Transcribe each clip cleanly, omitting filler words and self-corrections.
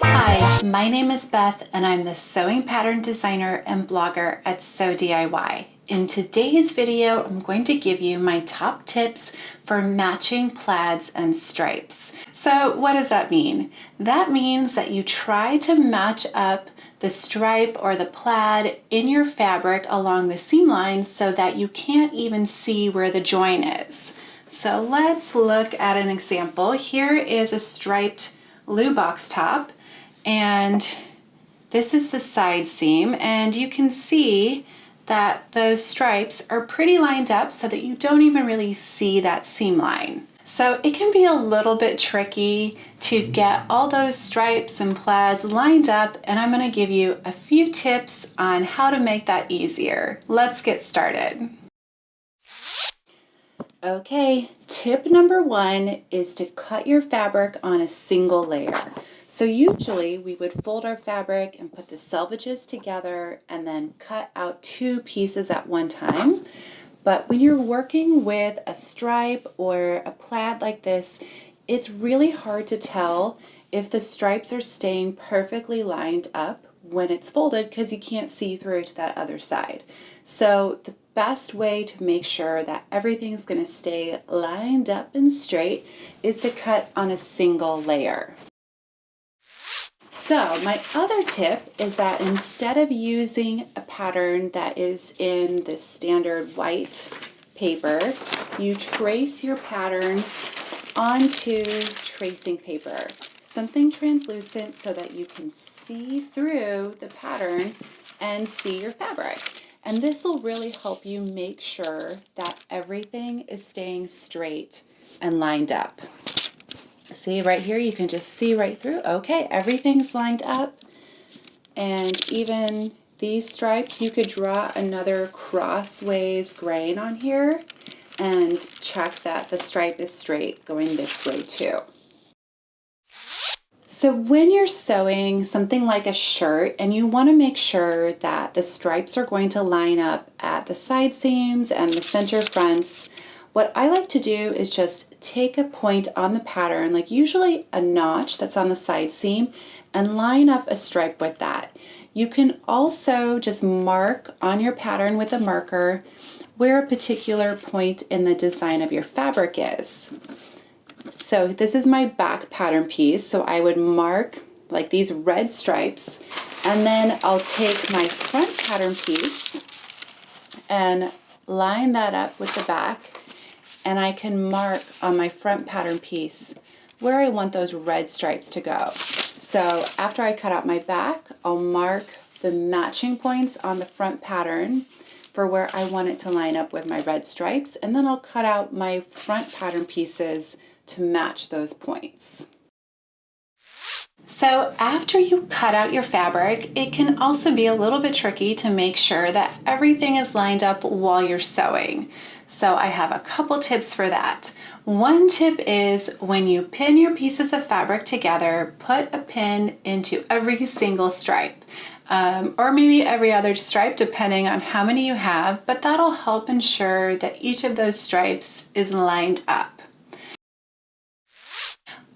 Hi, my name is Beth and I'm the sewing pattern designer and blogger at Sew DIY. In today's video, I'm going to give you my top tips for matching plaids and stripes. So what does that mean? That means that you try to match up the stripe or the plaid in your fabric along the seam lines so that you can't even see where the join is. So let's look at an example. Here is a striped loo box top, and this is the side seam, and you can see that those stripes are pretty lined up so that you don't even really see that seam line. So it can be a little bit tricky to get all those stripes and plaids lined up, and I'm going to give you a few tips on how to make that easier. Let's get started. Okay, tip number one is to cut your fabric on a single layer. So usually we would fold our fabric and put the selvages together and then cut out two pieces at one time. But when you're working with a stripe or a plaid like this, it's really hard to tell if the stripes are staying perfectly lined up when it's folded because you can't see through to that other side. So the best way to make sure that everything's going to stay lined up and straight is to cut on a single layer. So my other tip is that instead of using a pattern that is in the standard white paper, you trace your pattern onto tracing paper, something translucent so that you can see through the pattern and see your fabric. And this will really help you make sure that everything is staying straight and lined up. See right here, you can just see right through. Okay, everything's lined up. And even these stripes, you could draw another crossways grain on here and check that the stripe is straight going this way too. So when you're sewing something like a shirt and you want to make sure that the stripes are going to line up at the side seams and the center fronts, what I like to do is just take a point on the pattern, like usually a notch that's on the side seam, and line up a stripe with that. You can also just mark on your pattern with a marker where a particular point in the design of your fabric is. So this is my back pattern piece, so I would mark like these red stripes, and then I'll take my front pattern piece and line that up with the back, and I can mark on my front pattern piece where I want those red stripes to go. So after I cut out my back, I'll mark the matching points on the front pattern for where I want it to line up with my red stripes, and then I'll cut out my front pattern pieces to match those points. So after you cut out your fabric, it can also be a little bit tricky to make sure that everything is lined up while you're sewing. So I have a couple tips for that. One tip is when you pin your pieces of fabric together, put a pin into every single stripe, or maybe every other stripe depending on how many you have, but that'll help ensure that each of those stripes is lined up.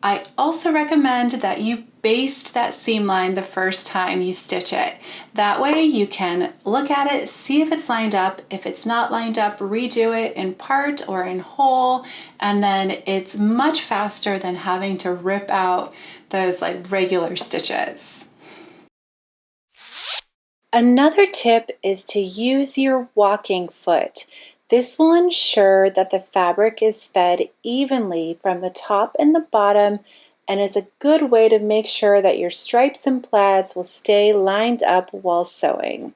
I also recommend that you baste that seam line the first time you stitch it. That way you can look at it, see if it's lined up. If it's not lined up, redo it in part or in whole, and then it's much faster than having to rip out those like regular stitches. Another tip is to use your walking foot. This will ensure that the fabric is fed evenly from the top and the bottom, and is a good way to make sure that your stripes and plaids will stay lined up while sewing.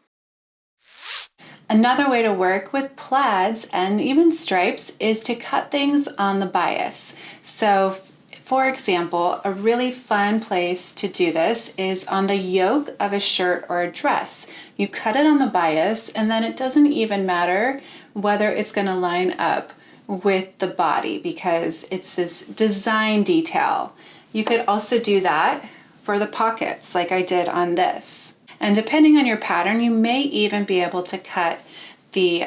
Another way to work with plaids and even stripes is to cut things on the bias. So for example, a really fun place to do this is on the yoke of a shirt or a dress. You cut it on the bias, and then it doesn't even matter whether it's going to line up with the body because it's this design detail. You could also do that for the pockets like I did on this. And depending on your pattern, you may even be able to cut the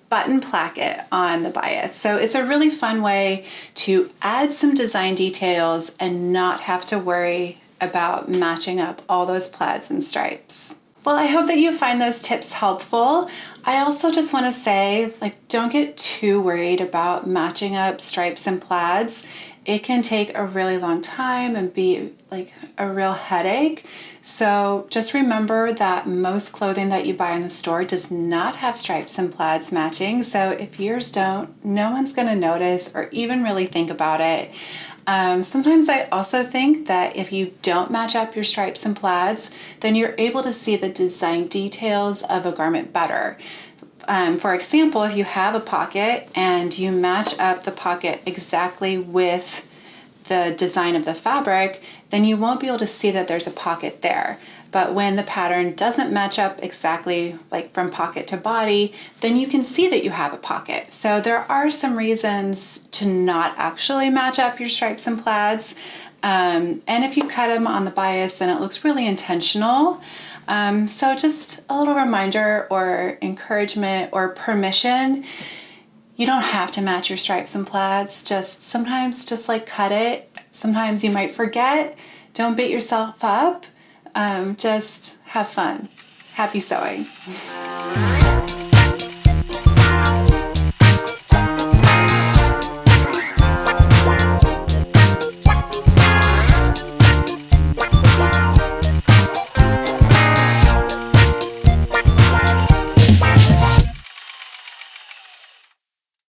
button placket on the bias. So it's a really fun way to add some design details and not have to worry about matching up all those plaids and stripes. Well, I hope that you find those tips helpful. I also just want to say, don't get too worried about matching up stripes and plaids. It can take a really long time and be a real headache. So just remember that most clothing that you buy in the store does not have stripes and plaids matching. So if yours don't, no one's going to notice or even really think about it. Sometimes I also think that if you don't match up your stripes and plaids, then you're able to see the design details of a garment better. For example, if you have a pocket and you match up the pocket exactly with the design of the fabric, then you won't be able to see that there's a pocket there. But when the pattern doesn't match up exactly from pocket to body, then you can see that you have a pocket. So there are some reasons to not actually match up your stripes and plaids. And if you cut them on the bias, then it looks really intentional. So just a little reminder or encouragement or permission. You don't have to match your stripes and plaids. Sometimes cut it. Sometimes you might forget. Don't beat yourself up. Just have fun. Happy sewing.